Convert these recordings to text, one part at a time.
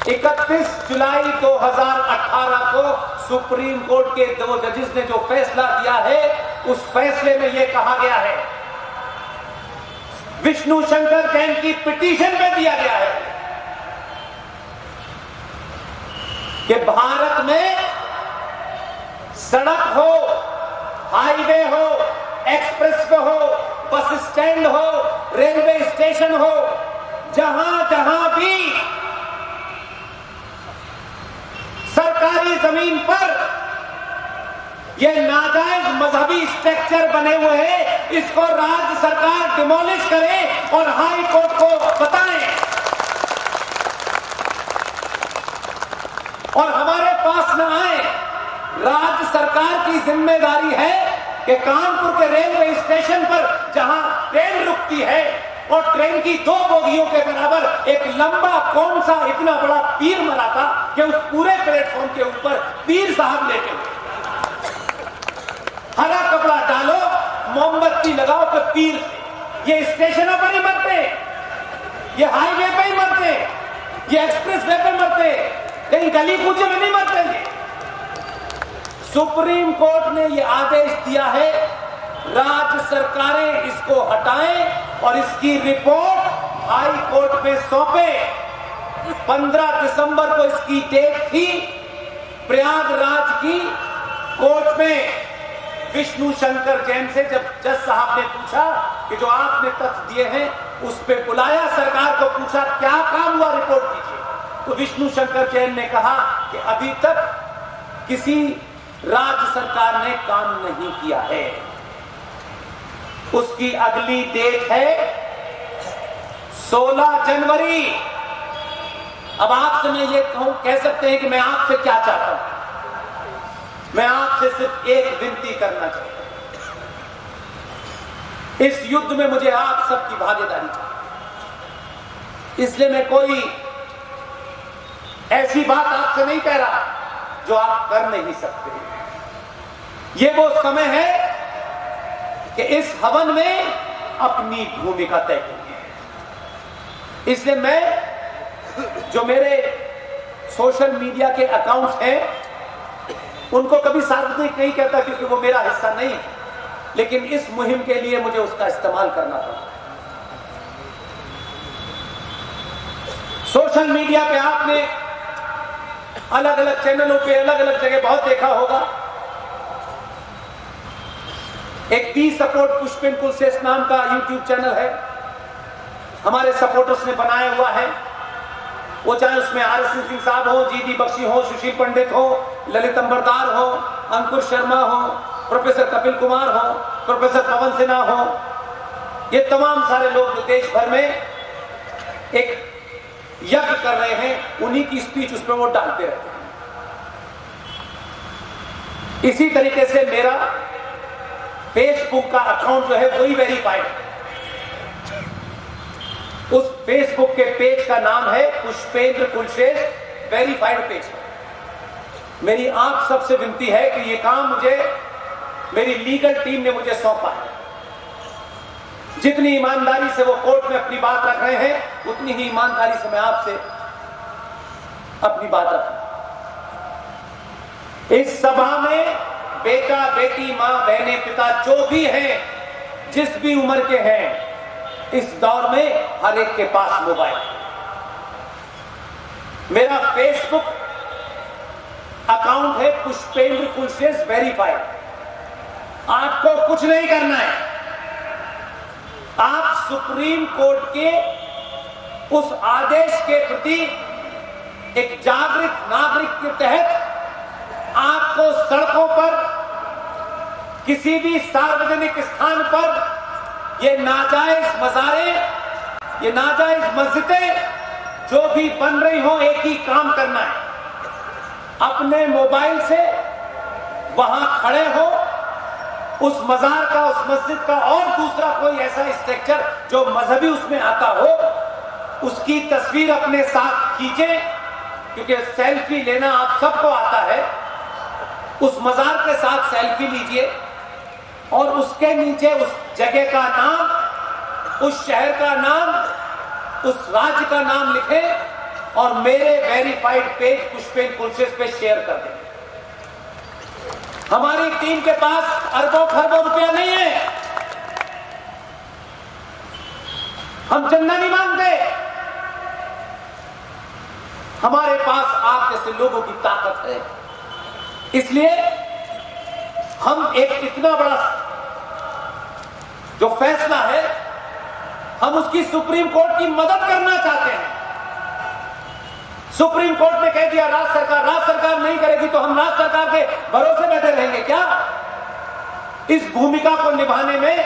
31 जुलाई 2018 को supreme court के 2 जजेस ने जो फैसला दिया है, उस फैसले में यह कहा गया है, विष्णु शंकर जैन की पिटीशन में दिया गया है कि भारत में सड़क हो, हाईवे हो, एक्सप्रेस हो, बस स्टैंड हो, रेलवे स्टेशन हो, जहां जहां भी सरकारी जमीन पर ये नाजायज मजहबी स्ट्रक्चर बने हुए हैं, इसको राज्य सरकार डिमोलिश करे और हाई कोर्ट को बताएं। और हमारे पास न आए। राज्य सरकार की जिम्मेदारी है कि कानपुर के रेलवे स्टेशन पर जहां ट्रेन रुकती है और ट्रेन की 2 बोगियों के बराबर एक लंबा कौन सा इतना बड़ा पीर मरा था कि उस पूरे प्लेटफॉर्म के ऊपर पीर साहब लेटे हुए, हरा कपड़ा डालो, मोमबत्ती लगाओ तो पीर। ये स्टेशनों पर ही मरते, ये हाईवे पे ही मरते, ये एक्सप्रेस वे पे मरते, कहीं गली कूचे में नहीं मरते। सुप्रीम कोर्ट ने यह आदेश दिया है, राज्य सरकारें इसको हटाएं और इसकी रिपोर्ट हाई कोर्ट में सौंपे। 15 दिसंबर को इसकी डेट थी। प्रयागराज की कोर्ट में विष्णु शंकर जैन से जब जज साहब ने पूछा कि जो आपने तथ्य दिए हैं उस पे बुलाया, सरकार को पूछा क्या काम हुआ, रिपोर्ट दीजिए। तो विष्णु शंकर जैन ने कहा कि अभी तक किसी राज्य सरकार ने काम नहीं किया है। उसकी अगली डेट है 16 जनवरी। अब आपसे मैं ये कह सकते हैं कि मैं आपसे क्या चाहता हूं। मैं आपसे सिर्फ एक विनती करना चाहता हूं। इस युद्ध में मुझे आप सबकी भागीदारी चाहिए। इसलिए मैं कोई ऐसी बात आपसे नहीं कह रहा जो आप कर नहीं सकते। ये वो समय है कि इस हवन में अपनी भूमिका तय करिए। इसलिए मैं जो मेरे सोशल मीडिया के अकाउंट्स हैं उनको कभी सार्वजनिक नहीं कहता क्योंकि वो मेरा हिस्सा नहीं है, लेकिन इस मुहिम के लिए मुझे उसका इस्तेमाल करना पड़ा। सोशल मीडिया पे आपने अलग अलग चैनलों पे अलग अलग जगह बहुत देखा होगा। एक पी सपोर्ट पुष्पिन कुलशेष नाम का यूट्यूब चैनल है, हमारे सपोर्टर्स ने बनाया हुआ है। वो चाहे उसमें आरएसएस सिंह साहब हो, जीडी बख्शी हो, सुशील पंडित हो, ललित अंबरदार हो, अंकुर शर्मा हो, प्रोफेसर कपिल कुमार हो, प्रोफेसर पवन सिन्हा हो, ये तमाम सारे लोग जो देश भर में एक यज्ञ कर रहे हैं, उन्हीं की स्पीच उस पर वो डालते रहते हैं। इसी तरीके से मेरा फेसबुक का अकाउंट जो है वही वेरीफाइड है। उस फेसबुक के पेज का नाम है पुष्पेंद्र कुलशेष वेरीफाइड पेज। मेरी आप सबसे विनती है कि ये काम मुझे मेरी लीगल टीम ने मुझे सौंपा है। जितनी ईमानदारी से वो कोर्ट में अपनी बात रख रहे हैं, उतनी ही ईमानदारी से मैं आपसे अपनी बात रखूं। इस सभा में बेटा बेटी, मां बहने, पिता जो भी हैं, जिस भी उम्र के हैं, इस दौर में हर एक के पास मोबाइल है। मेरा फेसबुक अकाउंट है पुष्पेंद्र कुलशेष वेरीफाइड। आपको कुछ नहीं करना है, आप सुप्रीम कोर्ट के उस आदेश के प्रति एक जागरूक नागरिक के तहत आपको सड़कों पर, किसी भी सार्वजनिक स्थान पर ये नाजायज मज़ारे, ये नाजायज मस्जिदें जो भी बन रही हो, एक ही काम करना है, अपने मोबाइल से वहां खड़े हो, उस मजार का, उस मस्जिद का और दूसरा कोई ऐसा स्ट्रक्चर जो मजहबी उसमें आता हो, उसकी तस्वीर अपने साथ खींचे, क्योंकि सेल्फी लेना आप सबको आता है। उस मजार के साथ सेल्फी लीजिए और उसके नीचे उस जगह का नाम, उस शहर का नाम, उस राज्य का नाम लिखें और मेरे वेरीफाइड पेज पुष्पेन कुलशेष पे शेयर कर दें। हमारी टीम के पास अरबों खरबों रुपया नहीं है, हम चंदा नहीं मांगते। हमारे पास आप जैसे लोगों की ताकत है, इसलिए हम एक इतना बड़ा जो फैसला है, हम उसकी सुप्रीम कोर्ट की मदद करना चाहते हैं। सुप्रीम कोर्ट ने कह दिया राज्य सरकार नहीं करेगी तो हम राज्य सरकार के भरोसे बैठे रहेंगे क्या? इस भूमिका को निभाने में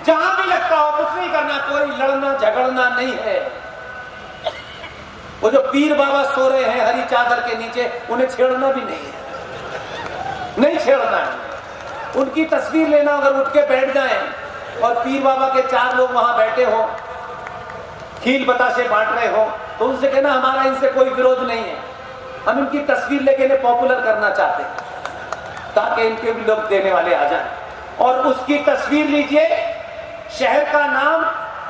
जहां भी लगता हो कुछ नहीं करना, कोई लड़ना झगड़ना नहीं है। वो जो पीर बाबा सो रहे हैं हरी चादर के नीचे, उन्हें छेड़ना भी नहीं है, नहीं छेड़ना है। उनकी तस्वीर लेना, अगर उठ के बैठ जाएं और पीर बाबा के 4 लोग वहां बैठे हो, खील बताशे बांट रहे हो, तो उनसे कहना हमारा इनसे कोई विरोध नहीं है, हम इनकी तस्वीर लेके इन्हें पॉपुलर करना चाहते हैं ताकि इनके भी लोग देने वाले आ जाएं। और उसकी तस्वीर लीजिए, शहर का नाम,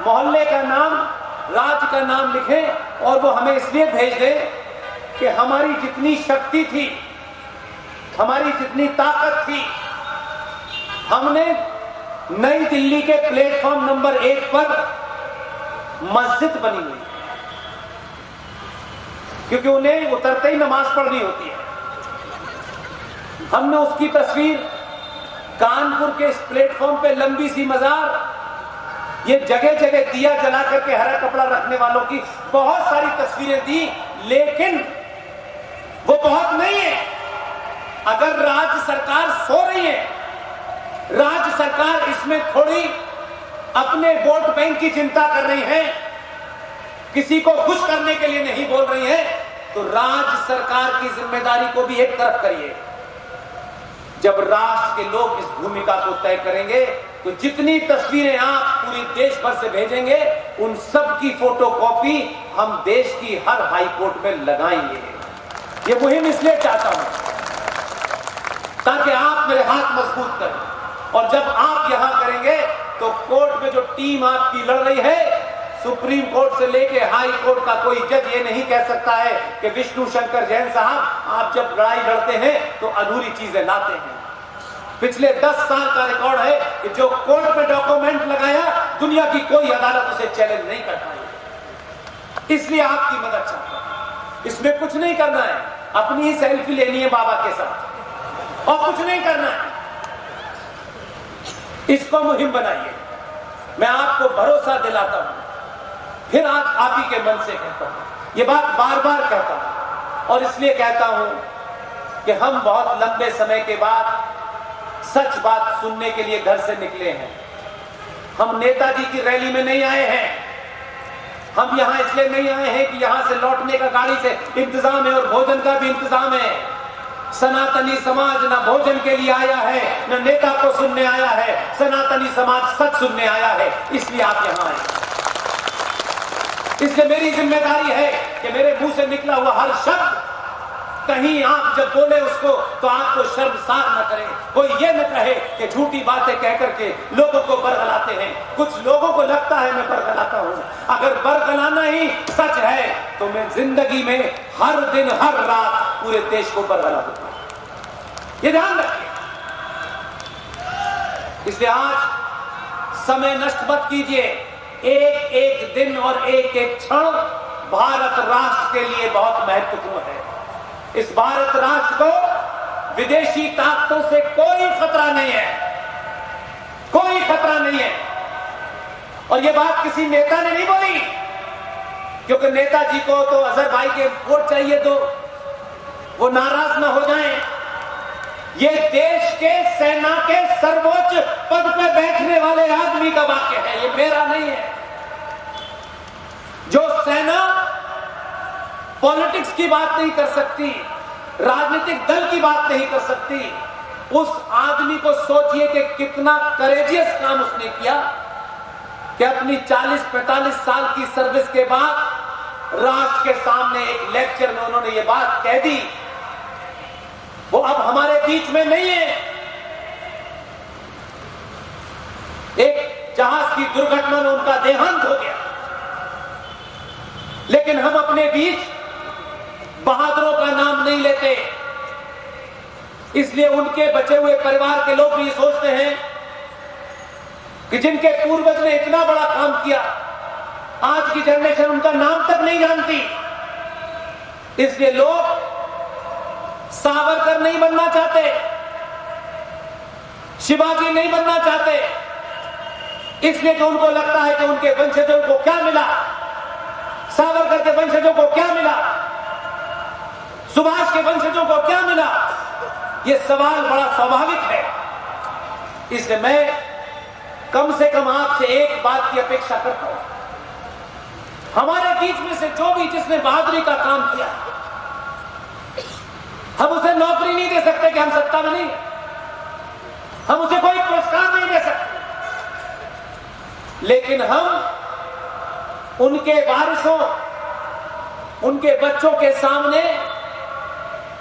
मोहल्ले का नाम, राज्य का नाम लिखें और वो हमें इसलिए भेज दें कि हमारी जितनी शक्ति थी, हमारी जितनी ताकत थी, हमने नई दिल्ली के प्लेटफॉर्म नंबर 1 पर मस्जिद बनी हुई, क्योंकि उन्हें उतरते ही नमाज पढ़नी होती है। हमने उसकी तस्वीर कानपुर के इस प्लेटफॉर्म पे लंबी सी मजार, ये जगह जगह दिया जला करके हरा कपड़ा रखने वालों की बहुत सारी तस्वीरें दी, लेकिन वो बहुत नहीं है। अगर राज्य सरकार सो रही है, राज्य सरकार इसमें थोड़ी अपने वोट बैंक की चिंता कर रही है, किसी को खुश करने के लिए नहीं बोल रही है, तो राज्य सरकार की जिम्मेदारी को भी एक तरफ करिए। जब राष्ट्र के लोग इस भूमिका को तय करेंगे तो जितनी तस्वीरें आप पूरी देश भर से भेजेंगे, उन सब की फोटोकॉपी हम देश की हर हाई कोर्ट में लगाएंगे। ये मुहिम इसलिए चाहता हूं ताकि आप मेरे हाथ मजबूत करें, और जब आप यहां करेंगे तो कोर्ट में जो टीम आपकी लड़ रही है, सुप्रीम कोर्ट से लेके हाई कोर्ट का कोई जज ये नहीं कह सकता है कि विष्णु शंकर जैन साहब आप जब लड़ाई लड़ते हैं तो अधूरी चीजें लाते हैं। पिछले 10 साल का रिकॉर्ड है कि जो कोर्ट में डॉक्यूमेंट लगाया, दुनिया की कोई अदालत उसे चैलेंज नहीं कर पाई। इसलिए आपकी मदद चाहता हूं। इसमें कुछ नहीं करना है, अपनी ही सेल्फी लेनी है बाबा के साथ और कुछ नहीं करना है। इसको मुहिम बनाइए। मैं आपको भरोसा दिलाता हूं, फिर आज आप ही के मन से कहता हूं, ये बात बार बार कहता हूं, और इसलिए कहता हूं कि हम बहुत लंबे समय के बाद सच बात सुनने के लिए घर से निकले हैं। हम नेताजी की रैली में नहीं आए हैं, हम यहां इसलिए नहीं आए हैं कि यहां से लौटने का गाड़ी से इंतजाम है और भोजन का भी इंतजाम है। सनातनी समाज न भोजन के लिए आया है, न नेता को सुनने आया है, सनातनी समाज सच सुनने आया है, इसलिए आप यहां आए। इसलिए मेरी जिम्मेदारी है कि मेरे मुंह से निकला हुआ हर शब्द कहीं आप जब बोले उसको तो आपको शर्मसार न करें, कोई ये न कहे कि झूठी बातें कह करके लोगों को बरगलाते हैं। कुछ लोगों को लगता है मैं बरगलाता हूं, अगर बरगलाना ही सच है तो मैं जिंदगी में हर दिन हर रात पूरे देश को बरगला दूंगा, ये ध्यान रखिए। इसलिए आज समय नष्ट मत कीजिए, एक एक दिन और एक एक क्षण भारत राष्ट्र के लिए बहुत महत्वपूर्ण है। इस भारत राष्ट्र को विदेशी ताकतों से कोई खतरा नहीं है, कोई खतरा नहीं है। और ये बात किसी नेता ने नहीं बोली, क्योंकि नेताजी को तो अजहर भाई के वोट चाहिए तो वो नाराज ना हो जाएं। ये देश के सेना के सर्वोच्च पद पर बैठने वाले आदमी का वाक्य है, ये मेरा नहीं है। जो सेना पॉलिटिक्स की बात नहीं कर सकती, राजनीतिक दल की बात नहीं कर सकती, उस आदमी को सोचिए कि कितना करेजियस काम उसने किया कि अपनी 40-45 साल की सर्विस के बाद राष्ट्र के सामने एक लेक्चर में उन्होंने ये बात कह दी। वो अब हमारे बीच में नहीं है। एक जहाज की दुर्घटना में उनका देहांत हो गया, लेकिन हम अपने बीच बहादुरों का नाम नहीं लेते। इसलिए उनके बचे हुए परिवार के लोग भी सोचते हैं कि जिनके पूर्वज ने इतना बड़ा काम किया, आज की जनरेशन उनका नाम तक नहीं जानती। इसलिए लोग सावरकर नहीं बनना चाहते, शिवाजी नहीं बनना चाहते, इसलिए कि उनको लगता है कि उनके वंशजों को क्या मिला, सावरकर के वंशजों को क्या मिला, सुभाष के वंशजों को क्या मिला। यह सवाल बड़ा स्वाभाविक है। इसलिए मैं कम से कम आपसे एक बात की अपेक्षा करता हूं, हमारे बीच में से जो भी जिसने बहादुरी का काम किया, हम उसे नौकरी नहीं दे सकते कि हम सत्ता में नहीं, हम उसे कोई पुरस्कार नहीं दे सकते, लेकिन हम उनके वारिसों, उनके बच्चों के सामने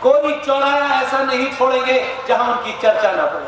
कोई चौराहा ऐसा नहीं छोड़ेंगे जहां उनकी चर्चा ना हो।